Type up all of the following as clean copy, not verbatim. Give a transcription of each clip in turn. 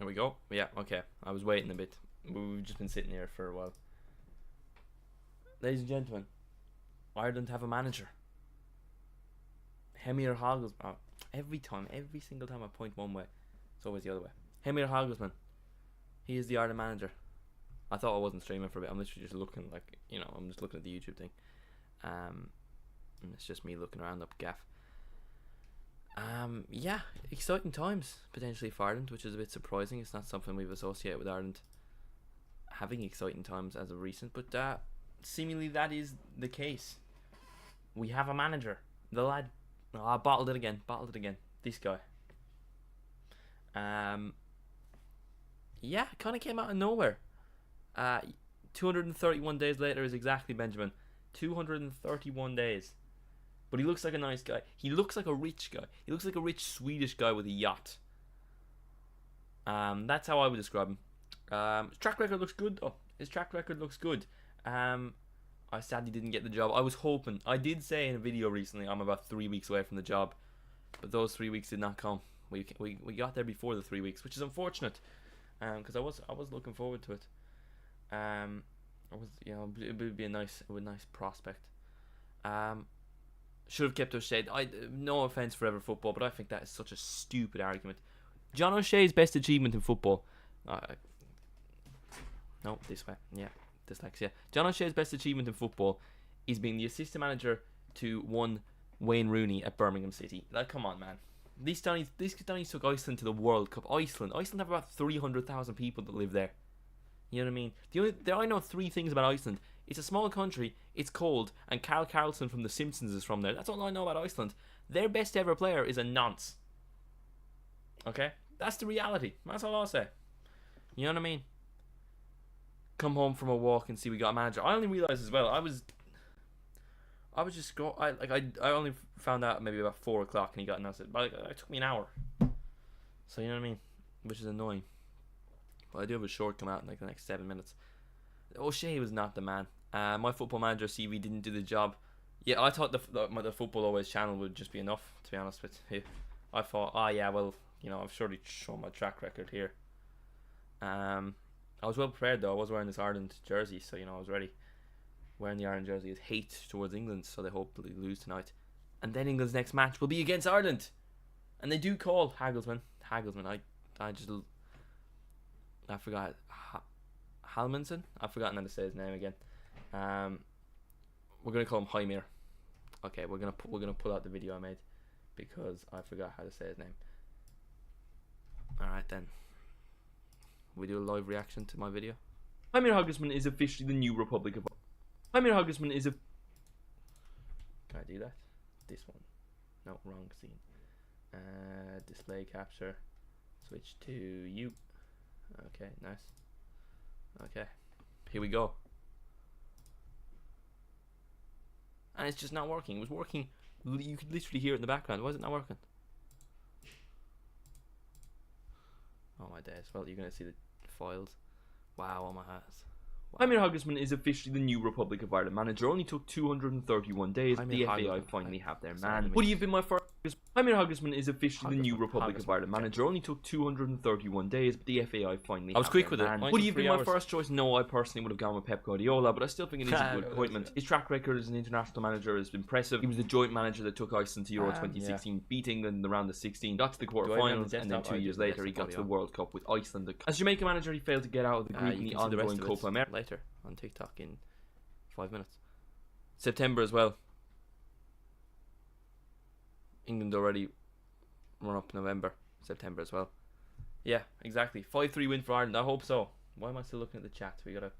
There we go. Yeah, okay. I was waiting a bit. We've just been sitting here for a while. Ladies and gentlemen, Ireland have a manager. Heimir Hallgrímsson. Oh, every single time I point one way, it's always the other way. Heimir Hallgrímsson. He is the Ireland manager. I thought I wasn't streaming for a bit. I'm literally just looking I'm just looking at the YouTube thing. And it's just me looking around up gaff. Yeah, exciting times potentially for Ireland, which is a bit surprising. It's not something we've associated with Ireland having exciting times as of recent, but seemingly that is the case. We have a manager. The lad, bottled it again. This guy. Yeah, kind of came out of nowhere. 231 days later is exactly, Benjamin. 231 days. But he looks like a nice guy. He looks like a rich guy. He looks like a rich Swedish guy with a yacht. That's how I would describe him. His track record looks good, though. I sadly didn't get the job. I was hoping. I did say in a video recently I'm about 3 weeks away from the job. But those 3 weeks did not come. We got there before the 3 weeks, which is unfortunate. Because I was looking forward to it. It would be a nice prospect. Should have kept O'Shea. No offense for ever football, but I think that is such a stupid argument. John O'Shea's best achievement in football. No, this way. Yeah, dyslexia. John O'Shea's best achievement in football is being the assistant manager to one Wayne Rooney at Birmingham City. Like, come on, man. These Donnies took Iceland to the World Cup. Iceland have about 300,000 people that live there. You know what I mean? I know 3 things about Iceland. It's a small country, it's cold, and Carl Carlson from The Simpsons is from there. That's all I know about Iceland. Their best ever player is a nonce. Okay? That's the reality. That's all I'll say. You know what I mean? Come home from a walk and see we got a manager. I only realised as well, I was just I only found out maybe about 4 o'clock and he got announced. But it took me an hour. So you know what I mean? Which is annoying. But I do have a short come out in the next 7 minutes. O'Shea was not the man. My Football Manager CV didn't do the job. Yeah, I thought the Football Always channel would just be enough, to be honest with you. I thought, I've surely shown my track record here. I was well prepared though. I was wearing this Ireland jersey, so I was ready. Wearing the Ireland jersey is hate towards England, so they hopefully lose tonight. And then England's next match will be against Ireland. And they do call Hagglesman. I forgot. Hallgrímsson? I've forgotten how to say his name again. We're gonna call him Heimir. Okay, we're gonna pull out the video I made because I forgot how to say his name. Alright then. We do a live reaction to my video. Heimir Hallgrímsson is officially the new Republic of Heimir Hallgrímsson is a... Can I do that? This one. No, wrong scene. Display capture. Switch to you. Okay, nice. Okay, here we go. And it's just not working. It was working. You could literally hear it in the background. Why is it not working? Oh my days. Well, you're going to see the files. Wow, on my hats. Wow. Heimir Hallgrímsson is officially the new Republic of Ireland manager. Only took 231 days. The FAI finally have their man. Would you have been my first? Heimir Hallgrímsson is officially the new Republic of Ireland manager. Only took 231 days, but the FAI finally. I was quick with it. Would you have been my first choice? No, I personally would have gone with Pep Guardiola, but I still think it is a good appointment. His track record as an international manager is impressive. He was the joint manager that took Iceland to Euro 2016, beat England in the round of 16, got to the quarterfinals, and then 2 years later he got to the World Cup with Iceland. As Jamaica manager, he failed to get out of the group in the ongoing Copa America. Later on TikTok in 5 minutes. September as well. England already run up November, September as well. Yeah, exactly. 5-3 win for Ireland. I hope so. Why am I still looking at the chat? We gotta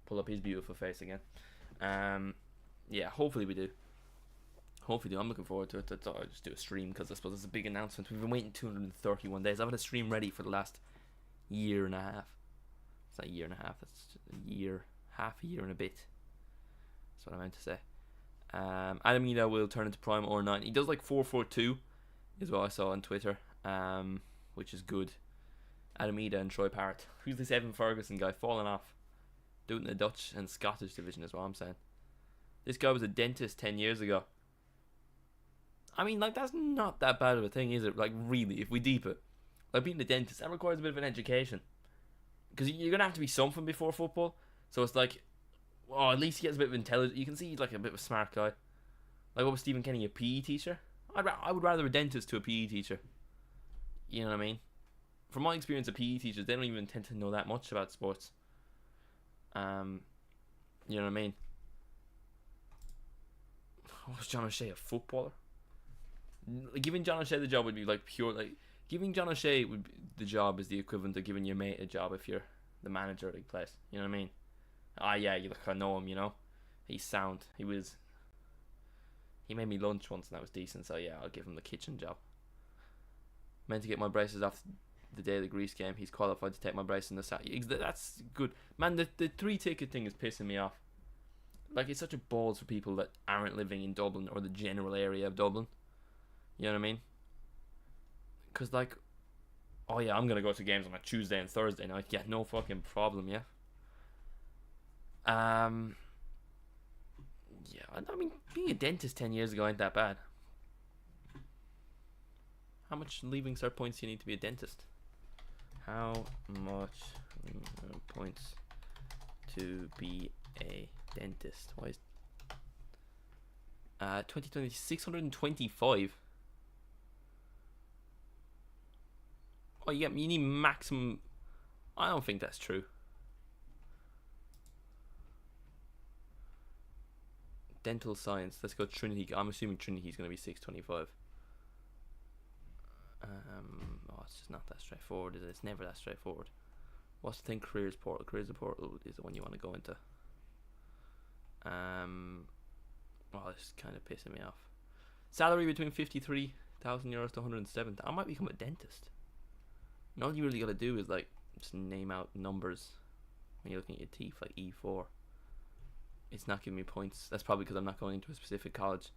pull up his beautiful face again. Yeah, hopefully we do. Hopefully do. I'm looking forward to it. I'll just do a stream because I suppose it's a big announcement. We've been waiting 231 days. I've had a stream ready for the last year and a half. It's not a year and a half. That's a year, half a year and a bit. That's what I meant to say. Adam Ida will turn into Prime or 9. He does like 4-4-2 is what I saw on Twitter, which is good. Adam Ida and Troy Parrott. Who's this Evan Ferguson guy falling off? Do it in the Dutch and Scottish division is what I'm saying. This guy was a dentist 10 years ago. I mean, like, that's not that bad of a thing, is it? Like, really, if we deep it. Like being a dentist, that requires a bit of an education. Because you're going to have to be something before football. So it's like, oh, at least he gets a bit of intelligence. You can see he's like a bit of a smart guy. Like, what was Stephen Kenny, a PE teacher? I would rather a dentist to a PE teacher. You know what I mean? From my experience of PE teachers, they don't even tend to know that much about sports. You know what I mean? Was John O'Shea a footballer? Giving John O'Shea the job would be like pure, like, giving John O'Shea the job is the equivalent of giving your mate a job if you're the manager of a place. You know what I mean? Ah, yeah, you look, I know him, you know? He's sound. He made me lunch once and that was decent, so yeah, I'll give him the kitchen job. Meant to get my braces off the day of the Greece game. He's qualified to take my braces in the Saturday. That's good. Man, the 3-ticket thing is pissing me off. Like, it's such a balls for people that aren't living in Dublin or the general area of Dublin. You know what I mean? Because, like, oh yeah, I'm going to go to games on a Tuesday and Thursday night. Yeah, no fucking problem, yeah. Yeah, I mean, being a dentist 10 years ago ain't that bad. How much leaving cert points do you need to be a dentist? How much points to be a dentist? Why is 2020 625? Oh, you need maximum. I don't think that's true. Dental science. Let's go Trinity. I'm assuming Trinity is going to be 625. Oh, it's just not that straightforward, is it? It's never that straightforward. What's the thing? Careers portal. Careers portal is the one you want to go into. Oh, this is kind of pissing me off. Salary between €53,000 to 107. I might become a dentist. And all you really got to do is like just name out numbers when you're looking at your teeth, like E4. It's not giving me points. That's probably because I'm not going into a specific college.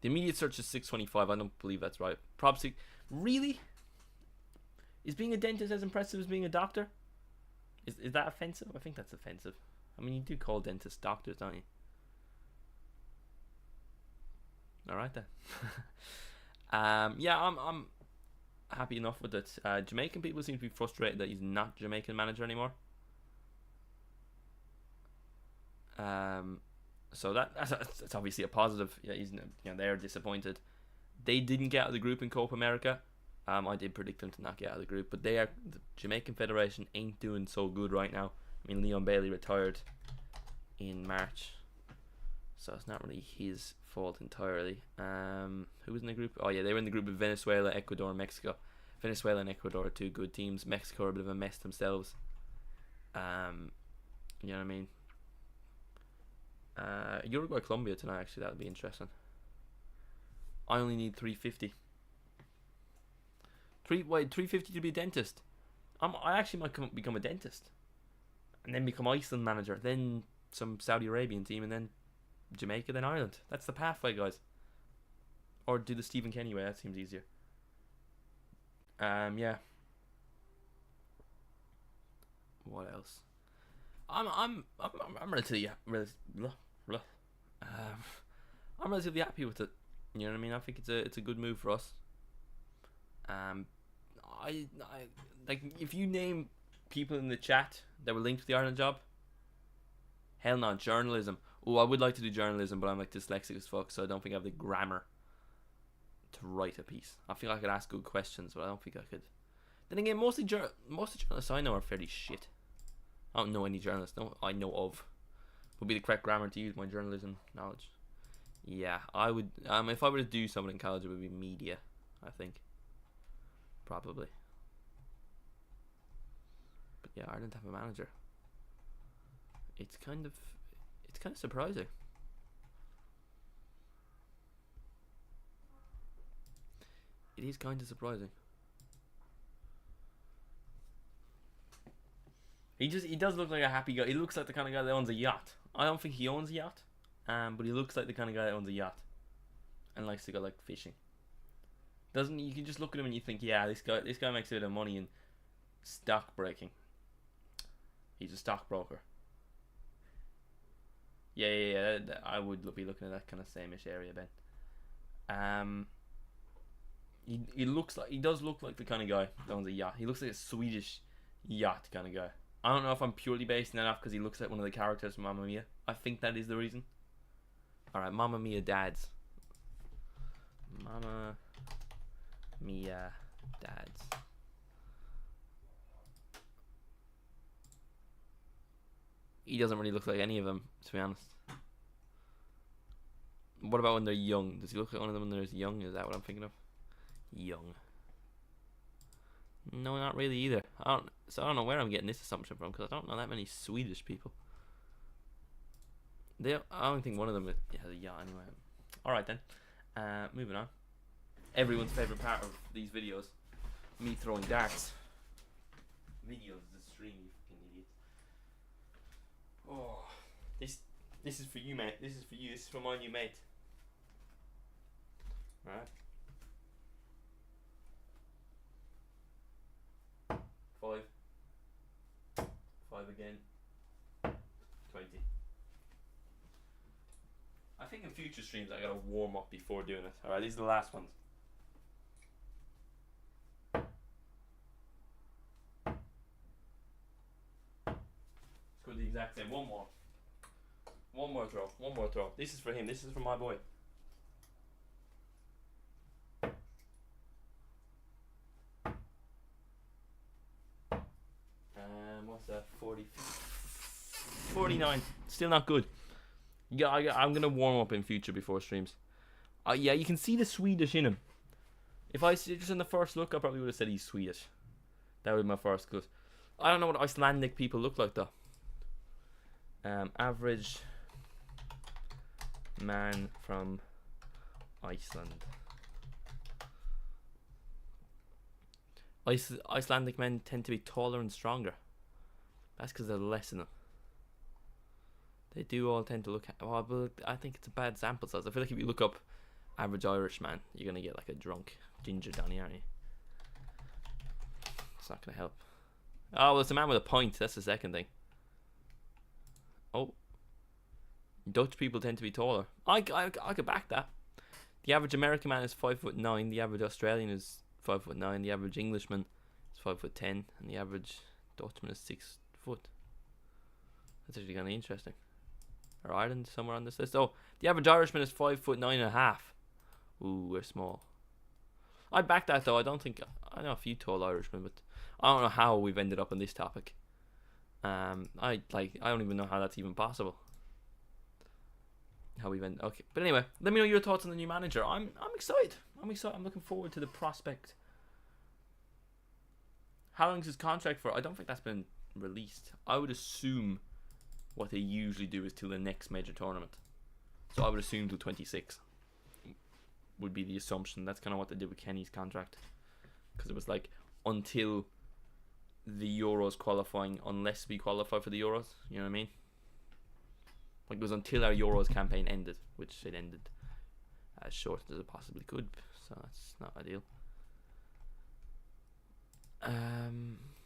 The immediate search is 625. I don't believe that's right. Probably. Really? Is being a dentist as impressive as being a doctor? Is that offensive? I think that's offensive. I mean, you do call dentists doctors, don't you? Alright then. Yeah, I'm happy enough with it. Jamaican people seem to be frustrated that he's not Jamaican manager anymore. So that's obviously a positive. Yeah, they're disappointed. They didn't get out of the group in Copa America. I did predict them to not get out of the group, but the Jamaican Federation ain't doing so good right now. I mean, Leon Bailey retired in March, so it's not really his fault entirely. Who was in the group? Oh yeah, they were in the group of Venezuela, Ecuador, and Mexico. Venezuela and Ecuador are two good teams. Mexico are a bit of a mess themselves. You know what I mean? Uruguay, Colombia tonight. Actually, that would be interesting. I only need 350. 350 to be a dentist. I actually might become a dentist, and then become Iceland manager, then some Saudi Arabian team, and then Jamaica, then Ireland. That's the pathway, guys. Or do the Stephen Kenny way. That seems easier. Yeah. What else? I'm relatively I'm relatively happy with it. You know what I mean? I think it's a good move for us. I like, if you name people in the chat that were linked to the Ireland job. Hell no, journalism. Oh, I would like to do journalism, but I'm like dyslexic as fuck, so I don't think I have the grammar to write a piece. I feel I could ask good questions, but I don't think I could. Then again, most of the journalists I know are fairly shit. I don't know any journalists. No, I know of. Would be the correct grammar to use my journalism knowledge. Yeah, I would. If I were to do something in college, it would be media. I think. Probably. But yeah, Ireland have a manager. It's kind of surprising. It is kind of surprising. He does look like a happy guy. He looks like the kind of guy that owns a yacht. I don't think he owns a yacht, but he looks like the kind of guy that owns a yacht and likes to go like fishing. Doesn't you can just look at him and you think, yeah, this guy makes a bit of money in stock breaking. He's a stockbroker. Yeah. I would be looking at that kind of same-ish area, Ben. He looks like, he does look like the kind of guy that owns a yacht. He looks like a Swedish yacht kind of guy. I don't know if I'm purely basing that off because he looks like one of the characters from Mamma Mia. I think that is the reason. Alright, Mamma Mia dads. Mamma Mia dads. He doesn't really look like any of them, to be honest. What about when they're young? Does he look like one of them when they're young? Is that what I'm thinking of? Young. No, not really either. I don't know where I'm getting this assumption from because I don't know that many Swedish people. I don't think one of them has a yacht anyway. Alright then. Moving on. Everyone's favourite part of these videos. Me throwing darts. Videos is the stream, you fucking idiot. Oh, this is for you, mate. This is for you. This is for my new mate. Alright. 5 again. 20. I think in future streams I gotta warm up before doing it. Alright, these are the last ones. Let's go the exact same. One more. One more throw. One more throw. This is for him. This is for my boy. What's that? 49. Still not good. Yeah, I'm gonna warm up in future before streams. Yeah, you can see the Swedish in him. If I see just in the first look, I probably would have said he's Swedish. That would be my first clue. I don't know what Icelandic people look like though. Average man from Iceland. Icelandic men tend to be taller and stronger. That's because they're less in them. They do all tend to look. Well, but I think it's a bad sample size. I feel like if you look up average Irish man, you're gonna get like a drunk ginger Donny, aren't you? It's not gonna help. Oh, well, it's a man with a point. That's the second thing. Oh, Dutch people tend to be taller. I could back that. The average American man is 5'9". The average Australian is 5'9". The average Englishman is 5'10", and the average Dutchman is 6 foot. That's actually kind of interesting. Or Ireland somewhere on this list. Oh, the average Irishman is 5'9.5". Ooh, we're small. I'd back that though. I know a few tall Irishmen, but I don't know how we've ended up on this topic. I don't even know how that's even possible. How we've ended. Okay, but anyway, let me know your thoughts on the new manager. I'm excited. I'm excited. I'm looking forward to the prospect. How long is his contract for? I don't think that's been released. I would assume what they usually do is till the next major tournament. So I would assume till 26 would be the assumption. That's kind of what they did with Kenny's contract, because it was like until the Euros qualifying, unless we qualify for the Euros. You know what I mean? Like it was until our Euros campaign ended, which it ended as short as it possibly could. So that's not ideal.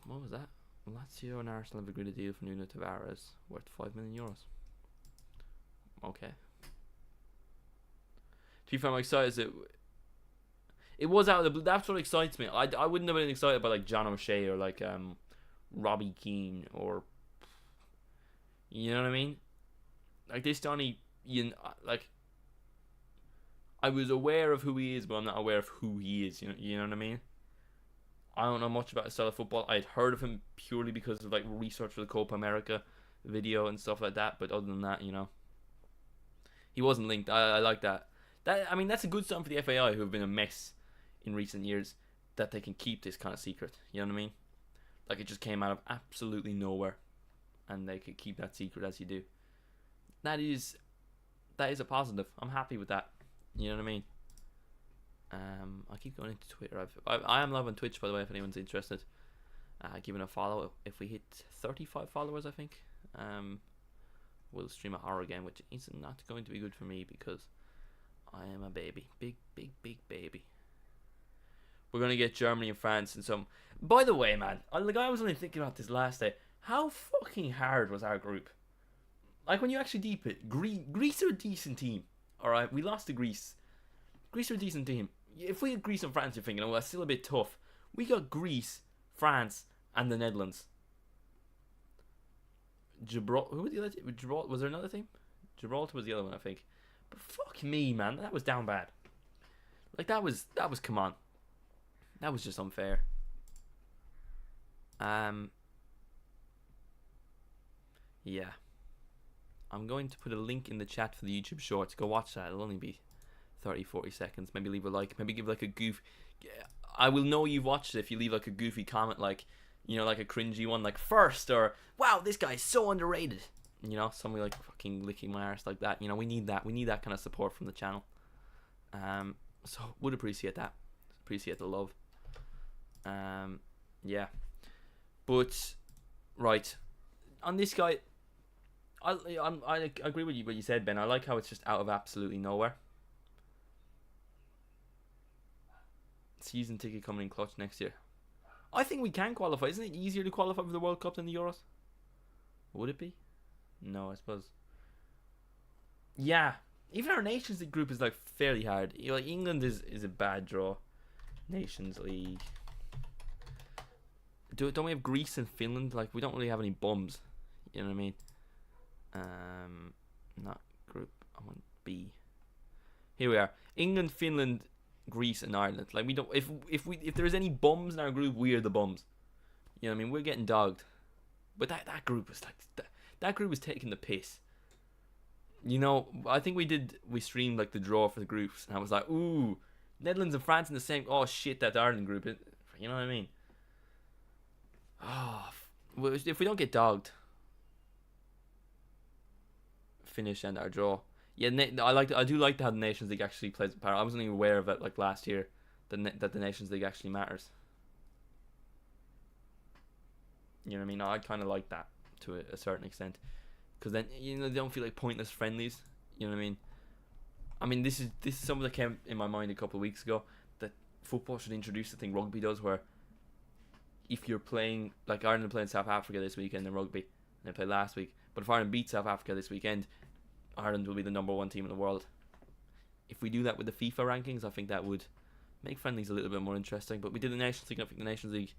What was that? Lazio and Arsenal have agreed a deal for Nuno Tavares worth €5 million. Okay. To be fair, I'm excited. It was out of the blue. That's what excites me. I wouldn't have been excited by like John O'Shea or like Robbie Keane or, you know what I mean? Like this Donny, like I was aware of who he is, but I'm not aware of who he is. You know what I mean? I don't know much about his style of football. I'd heard of him purely because of like research for the Copa America video and stuff like that. But other than that, you know, he wasn't linked. I like that. I mean, that's a good sign for the FAI, who have been a mess in recent years, that they can keep this kind of secret. You know what I mean? Like it just came out of absolutely nowhere, and they could keep that secret as you do. That is a positive. I'm happy with that. You know what I mean? I keep going into Twitter. I am live on Twitch, by the way, if anyone's interested. Giving a follow. If we hit 35 followers, I think, we'll stream a horror game, which is not going to be good for me because I am a baby. Big baby. We're going to get Germany and France and some... By the way, man, I was only thinking about this last day. How fucking hard was our group? Like, when you actually deep it, Greece are a decent team. Alright, we lost to Greece. Greece are a decent team. if we had Greece and France, you're thinking, oh, that's still a bit tough. We got Greece, France, and the Netherlands. Gibraltar. Who was the other team? Gibraltar. Was there another team? Gibraltar was the other one, I think. But fuck me, man, that was down bad. Like that was come on. That was just unfair. Yeah. I'm going to put a link in the chat for the YouTube Shorts. Go watch that. It'll only be 30-40 seconds. Maybe leave a like. Maybe give like a goof. I will know you've watched it if you leave like a goofy comment, like, you know, like a cringy one, like first, or wow, this guy's so underrated. You know, something like fucking licking my arse like that. You know, we need that. We need that kind of support from the channel. So would appreciate that. Appreciate the love. Yeah. But right on this guy, I agree with you what you said, Ben. I like how it's just out of absolutely nowhere. Season ticket coming in clutch next year. I think we can qualify. Isn't it easier to qualify for the World Cup than the Euros? Would it be? No, I suppose. Yeah. Even our Nations League group is like fairly hard. You know, like England is a bad draw. Nations League. Don't we have Greece and Finland? Like, we don't really have any bums. You know what I mean? Not group. I want B. Here we are. England, Finland, Greece, and Ireland. Like, we don't. If there's any bums in our group, we are the bums. You know what I mean? We're getting dogged. But that group was like that group was taking the piss. You know, I think we streamed like the draw for the groups, and I was like, ooh, Netherlands and France in the same. Oh shit, that Ireland group. You know what I mean? Oh, if we don't get dogged, finish and our draw. Yeah, I do like to have the Nations League actually plays a part. I wasn't even aware of it like last year that the Nations League actually matters. You know what I mean? I kind of like that to a certain extent, because then, you know, they don't feel like pointless friendlies. You know what I mean? I mean, this is something that came in my mind a couple of weeks ago, that football should introduce the thing rugby does, where if you're playing, like Ireland are playing South Africa this weekend in rugby, and they played last week, but if Ireland beats South Africa this weekend, Ireland will be the number 1 team in the world. If we do that with the FIFA rankings, I think that would make friendlies a little bit more interesting. But we did the Nations League. I think the Nations League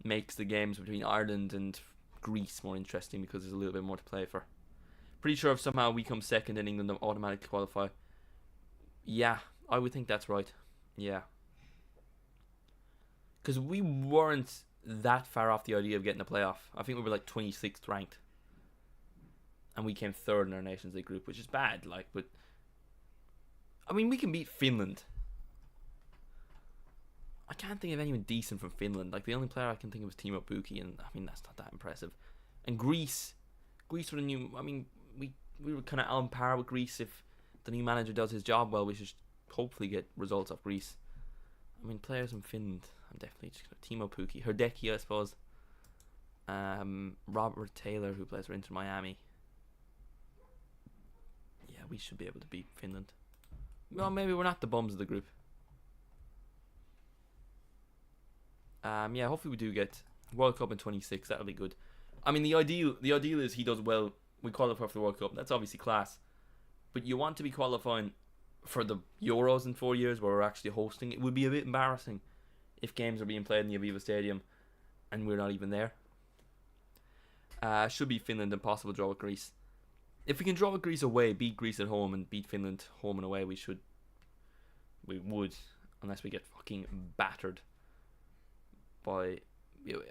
makes the games between Ireland and Greece more interesting because there's a little bit more to play for. Pretty sure if somehow we come second and England automatically qualify. Yeah, I would think that's right. Yeah. Because we weren't that far off the idea of getting a playoff. I think we were like 26th ranked. And we came 3rd in our Nations League group, which is bad. Like, but I mean, we can beat Finland. I can't think of anyone decent from Finland. Like, the only player I can think of is Timo Pukki, and I mean, that's not that impressive. And Greece with a new. I mean, we were kind of on par with Greece. If the new manager does his job well, we should hopefully get results off Greece. I mean, players from Finland, I'm definitely just gonna Timo Pukki, Herdecki, I suppose. Robert Taylor, who plays for Inter Miami. Yeah, we should be able to beat Finland. Well, maybe we're not the bums of the group. Yeah, hopefully we do get World Cup in 26. That'll be good. I mean, the ideal is he does well. We qualify for the World Cup. That's obviously class. But you want to be qualifying for the Euros in 4 years, where we're actually hosting. It would be a bit embarrassing if games are being played in the Aviva Stadium and we're not even there. Should be Finland and possible draw with Greece. If we can draw with Greece away, beat Greece at home, and beat Finland home and away, we would, unless we get fucking battered by.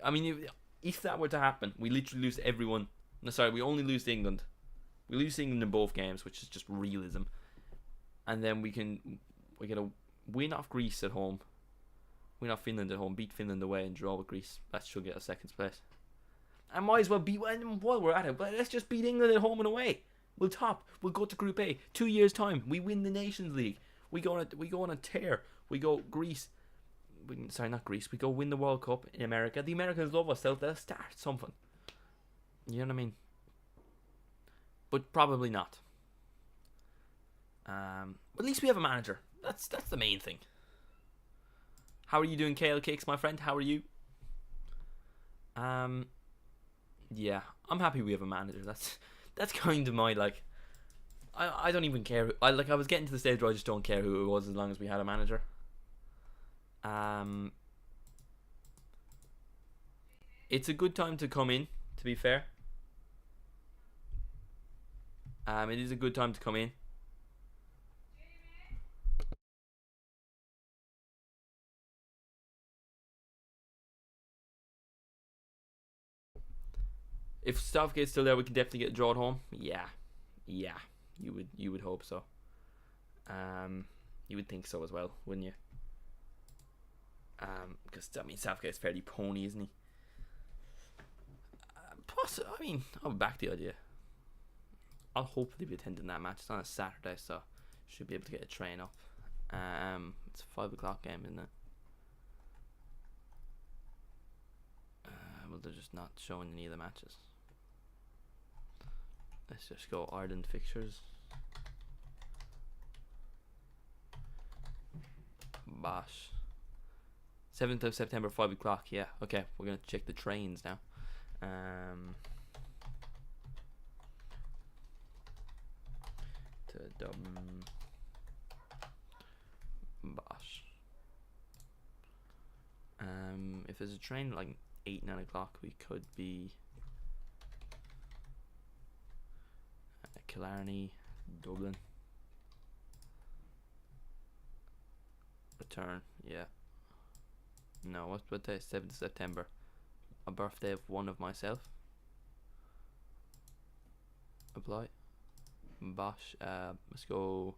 I mean, if that were to happen, we literally lose everyone. No, sorry, we only lose to England. We lose to England in both games, which is just realism. And then we get a win off Greece at home, win off Finland at home, beat Finland away, and draw with Greece. That should get us second place. I might as well beat, while we're at it, but let's just beat England at home and away. We'll top. We'll go to Group A. 2 years time, we win the Nations League. We go on a tear. We go Greece. Not Greece. We go win the World Cup in America. The Americans love us. They'll start something. You know what I mean? But probably not. At least we have a manager. That's the main thing. How are you doing, KL Cakes, my friend? How are you? Yeah, I'm happy we have a manager. That's kind of my, like, I don't even care. I was getting to the stage where I just don't care who it was as long as we had a manager. It's a good time to come in, to be fair. It is a good time to come in. If Southgate's still there, we can definitely get a draw at home. Yeah. You would hope so. You would think so as well, wouldn't you? Because Southgate's fairly pony, isn't he? I'll back the idea. I'll hopefully be attending that match. It's on a Saturday, so should be able to get a train up. It's a 5 o'clock game, isn't it? Well, they're just not showing any of the matches. Let's just go Ireland fixtures. Bosh. 7th of September, 5 o'clock. Yeah, okay. We're going to check the trains now. To Dublin. Bosh. If there's a train like 8, 9 o'clock, we could be Killarney, Dublin. Return, yeah. No, what's birthday? 7th of September. A birthday of one of myself. Apply. Bosh. Let's go.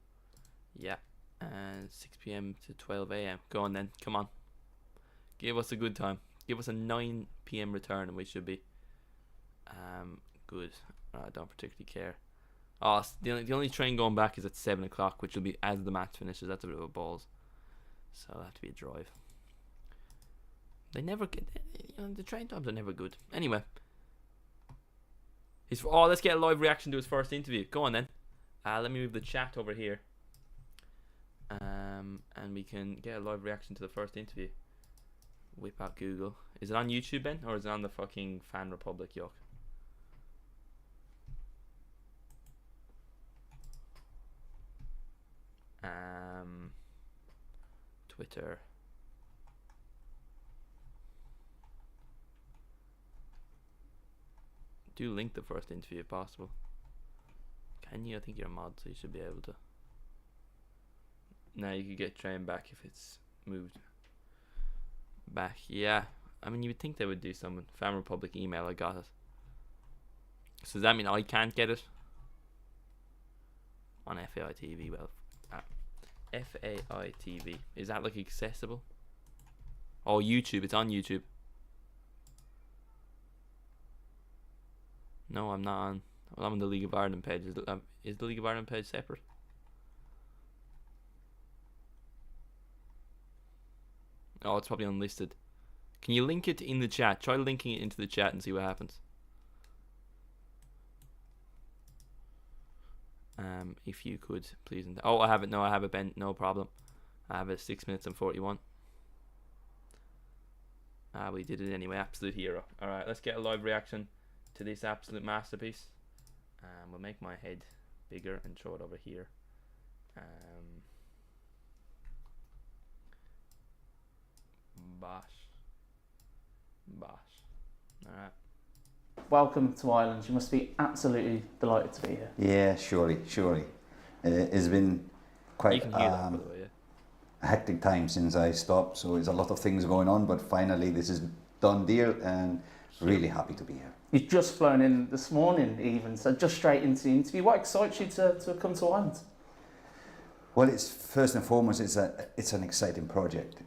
Yeah. And 6 p.m. to 12 a.m. Go on then. Come on. Give us a good time. Give us a 9 p.m. return and we should be good. I don't particularly care. Oh, the only train going back is at 7 o'clock, which will be as the match finishes. That's a bit of a balls. So it'll have to be a drive. They never get, the train times are never good. Anyway, let's get a live reaction to his first interview. Go on then. Let me move the chat over here. And we can get a live reaction to the first interview. Whip out Google. Is it on YouTube, Ben, or is it on the fucking Fan Republic yuck? Twitter. Do link the first interview if possible. Can you? I think you're a mod, so you should be able to. No, you could get train back if it's moved back. Yeah, I mean, you would think they would do something. Fan Republic email, I got it. So does that mean I can't get it on FAI TV? Well, FAI TV, is that like accessible? Oh, YouTube, it's on YouTube. No, I'm not on. Well, I'm on the League of Ireland page. Is the League of Ireland page separate? Oh, it's probably unlisted. Can you link it in the chat? Try linking it into the chat and see what happens. If you could, please. Oh, I have it. No, I have it, Ben. No problem. I have it 6 minutes and 41. We did it anyway. Absolute hero. Alright, let's get a live reaction to this absolute masterpiece. We'll make my head bigger and throw it over here. Bosh. Alright. Welcome to Ireland. You must be absolutely delighted to be here. Yeah, surely. It's been quite that, by the way, a hectic time since I stopped, so there's a lot of things going on, but finally this is done deal and really happy to be here. You've just flown in this morning even, so just straight into the interview. What excites you to come to Ireland? Well, it's first and foremost, it's an exciting project.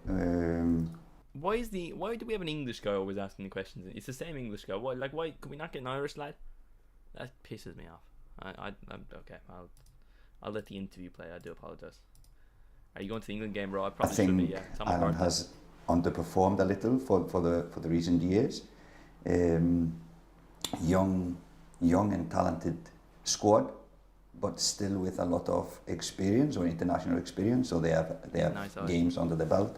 Why do we have an English guy always asking the questions? It's the same English guy. Why can we not get an Irish lad? That pisses me off. I'm okay. I'll let the interview play. I do apologise. Are you going to the England game, bro? I probably should be. Yeah, Ireland has underperformed a little for the recent years. Young and talented squad, but still with a lot of experience or international experience. So they have nice games under the belt.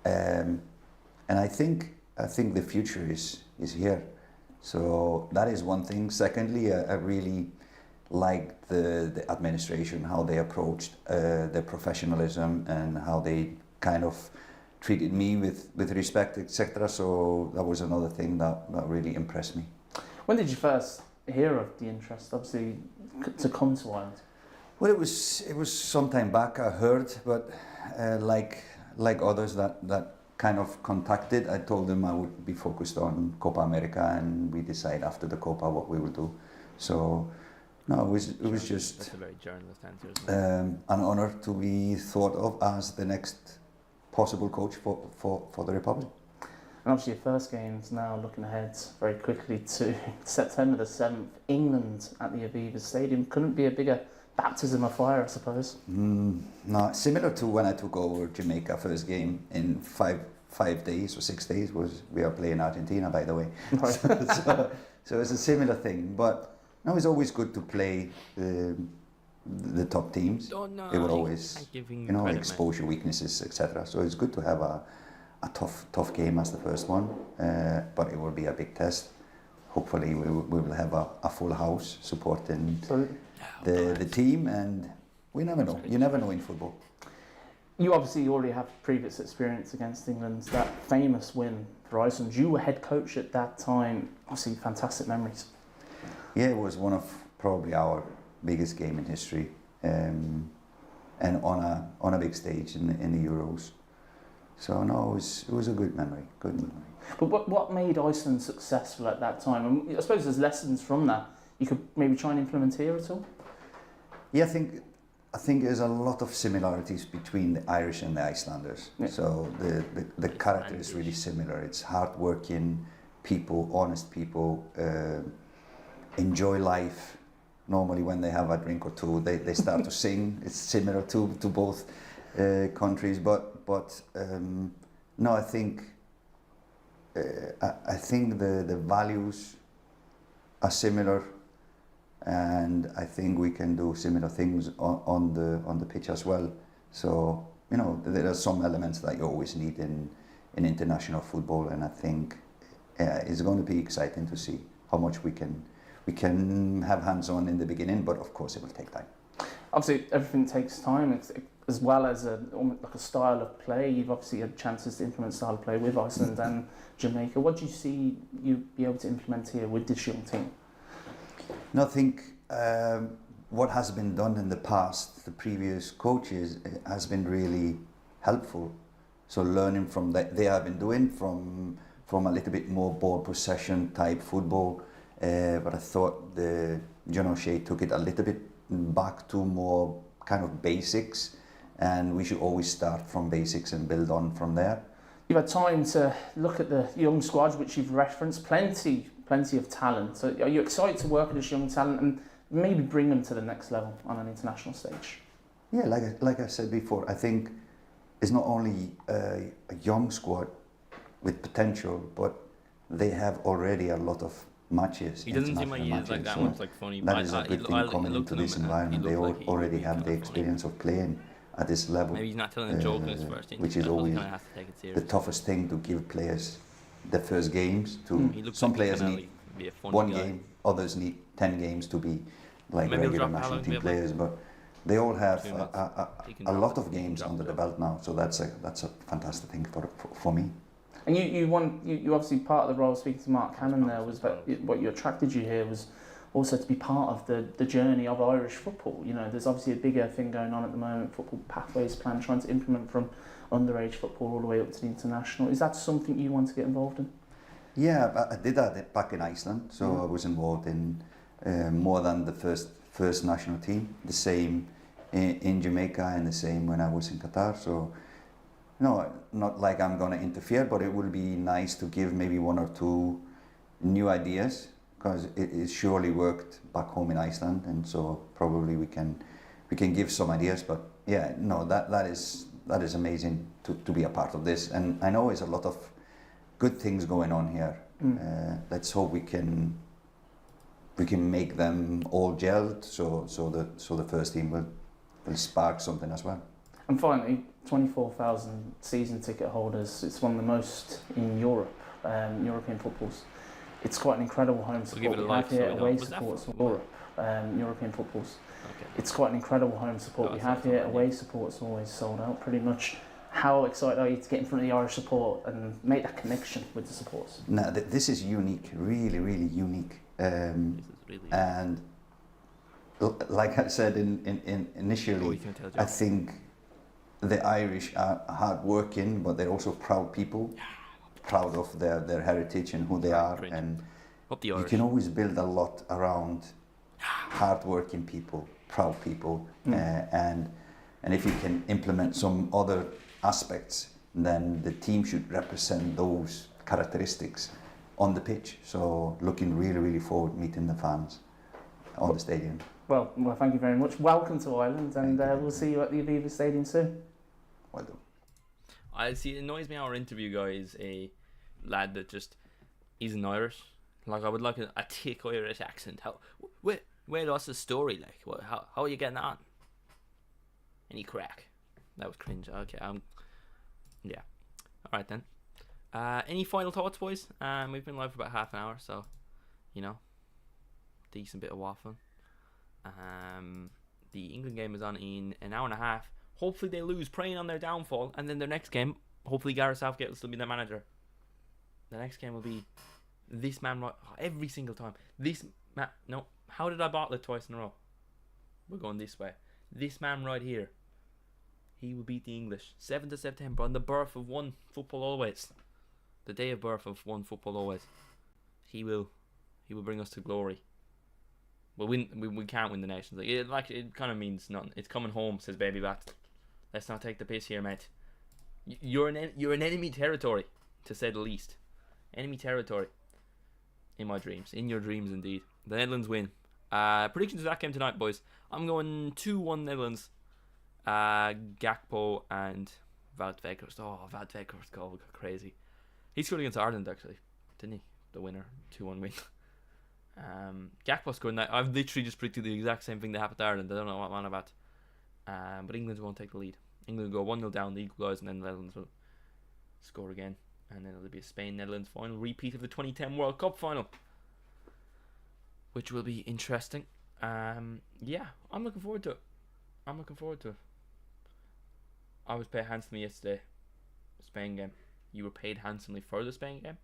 And I think the future is here. So that is one thing. Secondly, I really liked the administration, how they approached their professionalism and how they kind of treated me with respect, etc. So that was another thing that really impressed me. When did you first hear of the interest, obviously, to come to Ireland? Well, it was some time back I heard, but like others that kind of contacted, I told them I would be focused on Copa America, and we decide after the Copa what we will do. So no, it was just that's a very journalist answer, isn't it? an honor to be thought of as the next possible coach for the Republic. And obviously your first game's now looking ahead very quickly to September the 7th, England at the Aviva Stadium. Couldn't be a bigger baptism of fire, I suppose. No, similar to when I took over Jamaica first game in 5 days or 6 days we are playing Argentina, by the way. Right. so it's a similar thing, but no, it's always good to play the top teams. Oh, no, it will always, credit, expose your weaknesses, etc. So it's good to have a tough game as the first one, but it will be a big test. Hopefully we will have a full house supporting the team, and we never know. You never know in football. You obviously already have previous experience against England. That famous win for Iceland, you were head coach at that time. Obviously fantastic memories. Yeah, it was one of probably our biggest game in history, and on a big stage in the Euros. So no, it was a good memory. But what made Iceland successful at that time? And I suppose there's lessons from that you could maybe try and implement here at all? Yeah, I think there's a lot of similarities between the Irish and the Icelanders. Yeah. So the character is really similar. It's hard-working people, honest people, enjoy life. Normally when they have a drink or two, they start to sing. It's similar to both countries, but no, I think the values are similar, and I think we can do similar things on the pitch as well. So there are some elements that you always need in international football, and I think it's going to be exciting to see how much we can have hands on in the beginning, but of course it will take time. Obviously everything takes time, as well as almost like a style of play. You've obviously had chances to implement style of play with Iceland and Jamaica. What do you see you be able to implement here with this young team? No, I think what has been done in the past, the previous coaches, has been really helpful. So learning from that, they have been doing from a little bit more ball possession type football, but I thought John O'Shea took it a little bit back to more kind of basics, and we should always start from basics and build on from there. You've had time to look at the young squad, which you've referenced, plenty of talent. So are you excited to work with this young talent and maybe bring them to the next level on an international stage? Yeah, like I said before, I think it's not only a young squad with potential, but they have already a lot of matches. He doesn't seem like he is like that much like funny. That is a good thing coming into this environment. They already have the experience of playing at this level. Maybe he's not telling a joke in his first interview, which is always the toughest thing to give players the first games. Some players need one game, others need 10 games to be like regular national team players, but they all have a lot of games under the belt now, so that's a fantastic thing for me. And you obviously part of the role, speaking to Mark Cannon there, was that what attracted you here was also to be part of the journey of Irish football. There's obviously a bigger thing going on at the moment, football pathways plan, trying to implement from underage football all the way up to the international. Is that something you want to get involved in? Yeah, I did that back in Iceland, so I was involved in more than the first national team, the same in Jamaica and the same when I was in Qatar. So no, not like I'm going to interfere, but it will be nice to give maybe one or two new ideas, because it surely worked back home in Iceland, and so probably we can give some ideas. But yeah, no, that is amazing to be a part of this, and I know there's a lot of good things going on here. Let's hope we can make them all gelled, so the first team will spark something as well. And finally, 24,000 season ticket holders. It's one of the most in Europe, European footballs. It's quite an incredible home support we have here. Away supports Europe, European footballs. Okay. It's quite an incredible home support we have here. Away support's always sold out pretty much. how excited are you to get in front of the Irish support and make that connection with the supporters? No, this is unique, really, really unique. And like I said initially, I think the Irish are hard-working, but they're also proud people, proud of their heritage and who they are. And you can always build a lot around hard-working people, proud people, and if you can implement some other aspects, then the team should represent those characteristics on the pitch. So looking really, really forward meeting the fans on the stadium. Well, thank you very much. Welcome to Ireland, and we'll see you at the Aviva Stadium soon. Well done. I see. It annoys me. Our interview guy is a lad that just isn't Irish. Like, I would like a thick Irish accent. Wait, what's the story like? How are you getting on? Any crack? That was cringe. Okay, yeah. All right then. Any final thoughts, boys? We've been live for about half an hour, so decent bit of waffling. The England game is on in an hour and a half. Hopefully they lose, praying on their downfall, and then their next game, hopefully Gareth Southgate will still be their manager. The next game will be this man right every single time. No, how did I bottle it twice in a row? We're going this way. This man right here, he will beat the English. 7th of September on the birth of one football always. The day of birth of one football always. He will bring us to glory. Well, we can't win the Nations League. It kind of means nothing. It's coming home, says Baby Bat. Let's not take the piss here, mate. You're in enemy territory, to say the least. Enemy territory. In my dreams. In your dreams, indeed. The Netherlands win. Predictions of that game tonight, boys. I'm going 2-1 Netherlands. Gakpo and Wout Weghorst. Oh, Wout Weghorst goal got crazy. He scored against Ireland, actually. Didn't he? The winner. 2-1 win. Gakpo scored. I've literally just predicted the exact same thing that happened to Ireland. I don't know what I'm on about. But England won't take the lead. England will go 1-0 down, the equalise, and then the Netherlands will score again. And then it'll be a Spain-Netherlands final, repeat of the 2010 World Cup final, which will be interesting. Yeah, I'm looking forward to it. I was paid handsomely yesterday. Spain game. You were paid handsomely for the Spain game.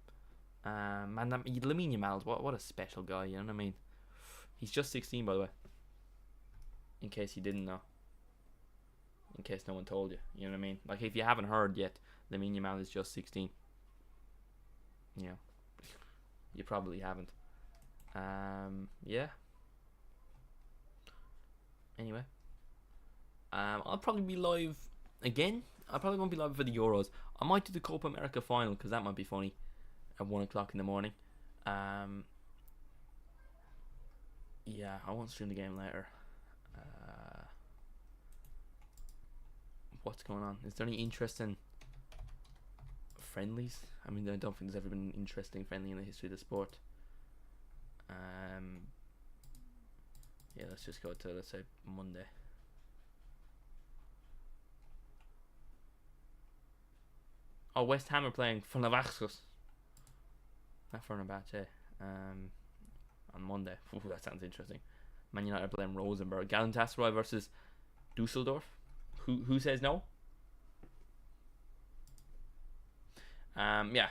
Man, Lamine Yamal, what a special guy, you know what I mean? He's just 16, by the way. In case you didn't know. In case no one told you, you know what I mean? Like, if you haven't heard yet, Lamine Yamal is just 16. Yeah. You probably haven't. Yeah. Anyway. I'll probably be live again. I probably won't be live for the Euros. I might do the Copa America final, because that might be funny. At 1 o'clock in the morning. Yeah, I won't stream the game later. What's going on? Is there any interesting friendlies? I mean, I don't think there's ever been an interesting friendly in the history of the sport. Yeah, let's just go to, let's say, Monday. Oh, West Ham are playing Fenerbahce. Not Fenerbahce. On Monday. Ooh, that sounds interesting. Man United are playing Rosenborg. Galatasaray versus Dusseldorf. Who says no? Yeah.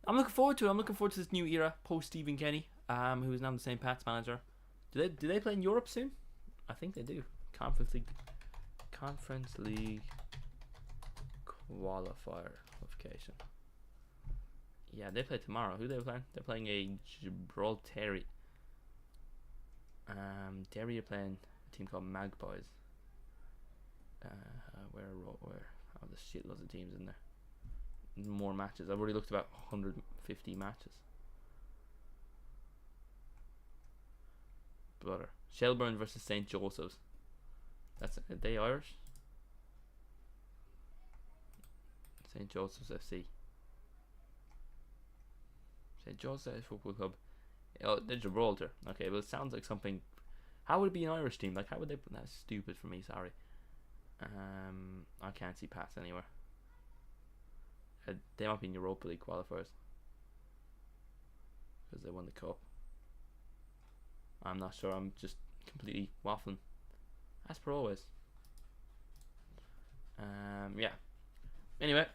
I'm looking forward to it. I'm looking forward to this new era post Stephen Kenny, who is now the St. Pat's manager. Do they play in Europe soon? I think they do. Conference League qualification. Yeah, they play tomorrow. Who they playing? They're playing a Gibraltar. Derry are playing a team called Magpies. Where? Oh, there's shitloads of teams in there. More matches. I've already looked about 150 matches. Brother. Shelburne versus St. Joseph's. Are they Irish? St. Joseph's FC. St. Joseph's Football Club. Oh, they're Gibraltar. Okay, well, it sounds like something. How would it be an Irish team? Like, how would they? That's stupid for me. Sorry. I can't see past anywhere. They might be in Europa League qualifiers because they won the cup. I'm not sure. I'm just completely waffling, as per always. Yeah. Anyway,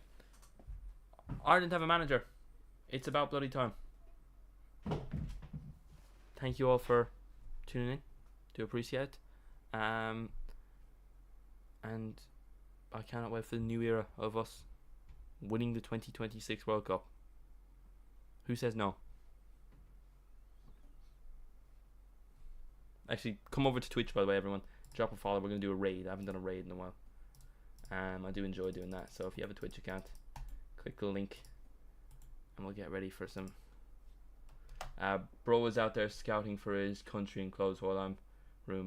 Ireland have a manager. It's about bloody time. Thank you all for tuning in. Do appreciate it. And I cannot wait for the new era of us winning the 2026 World Cup. Who says no? Actually, come over to Twitch, by the way, everyone. Drop a follow. We're going to do a raid. I haven't done a raid in a while. I do enjoy doing that. So if you have a Twitch account, click the link and we'll get ready for some. Bro is out there scouting for his country and clothes while I'm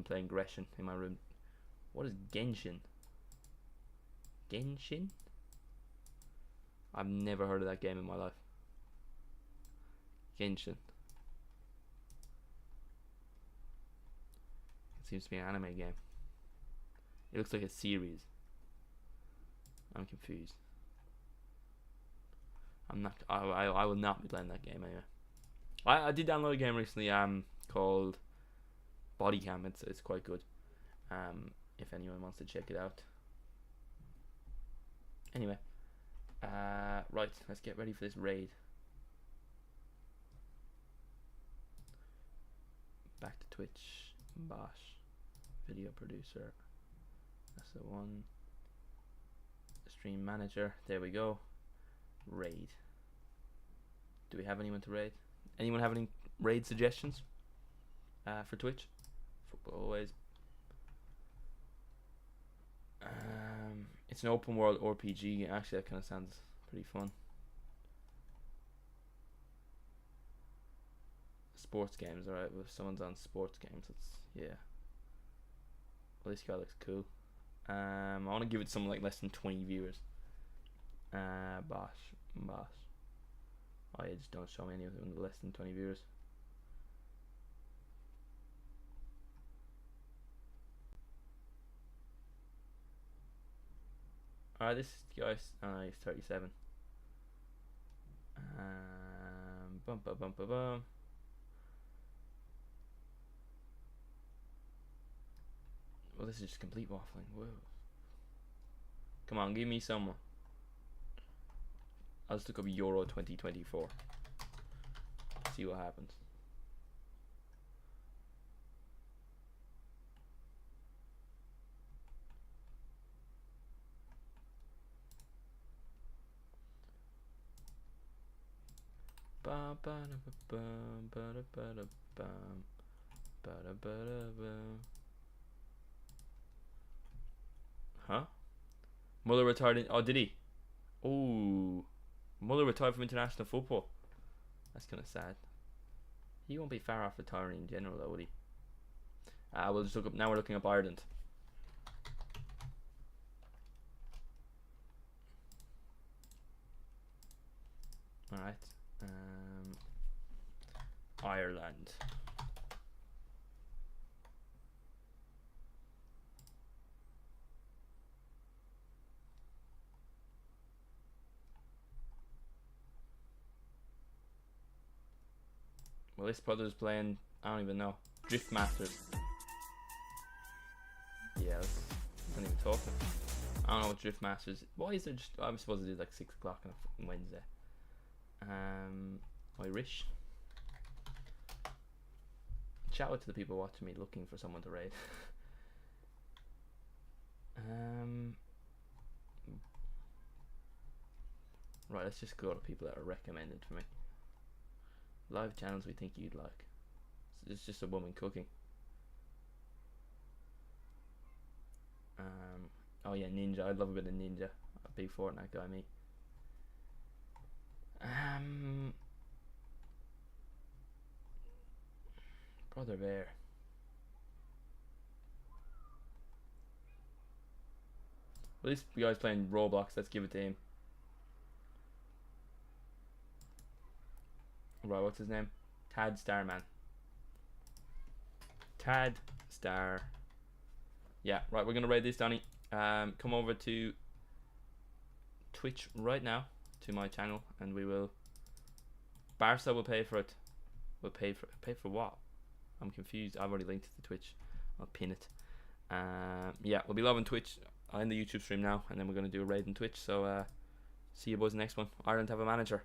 playing Gresham in my room. What is Genshin? Genshin? I've never heard of that game in my life. Genshin. It seems to be an anime game. It looks like a series. I'm confused. I'm not. I will not be playing that game anyway. I did download a game recently. Called Body Cam. It's quite good. If anyone wants to check it out. Anyway. Right. Let's get ready for this raid. Back to Twitch. Bosh. Video producer. That's the one. Stream manager. There we go. Raid. Do we have anyone to raid? Anyone have any raid suggestions? For Twitch? Football always. It's an open world RPG. Actually, that kind of sounds pretty fun. Sports games, alright. If someone's on sports games, it's yeah. Well, this guy looks cool. I want to give it something like less than 20 viewers. Bosh. Oh yeah, just don't show me any of them with less than 20 viewers. Alright, this guy's he's 37. Bum. Well, this is just complete waffling. Whoa. Come on, give me someone. I'll just look up Euro 2024. See what happens. Huh? Muller retired in. Oh, did he? Oh, Muller retired from international football. That's kind of sad. He won't be far off retiring in general, though, would he? We'll just look up. Now we're looking up Ireland. All right. Ireland. Well, this brother's playing, I don't even know, Drift Masters. Yeah, I don't even talk. I don't know what Drift Masters is. Why is there just, I'm supposed to do like 6 o'clock on a fucking Wednesday. Irish. Shout out to the people watching me looking for someone to raid. Right, let's just go to people that are recommended for me. Live channels we think you'd like. So it's just a woman cooking. Oh yeah, Ninja. I'd love a bit of Ninja. A big Fortnite guy, me. Brother Bear. Well, this guy's playing Roblox. Let's give it to him. Right, what's his name? Tad Starman. Tad Star. Yeah, right, we're gonna raid this, Donny. Come over to Twitch right now to my channel, and we will. Barca will pay for it. We'll pay for what? I'm confused. I've already linked to the Twitch. I'll pin it. Yeah, we'll be loving Twitch. I'll end the YouTube stream now, and then we're gonna do a raid on Twitch. So See you boys next one. Ireland have a manager.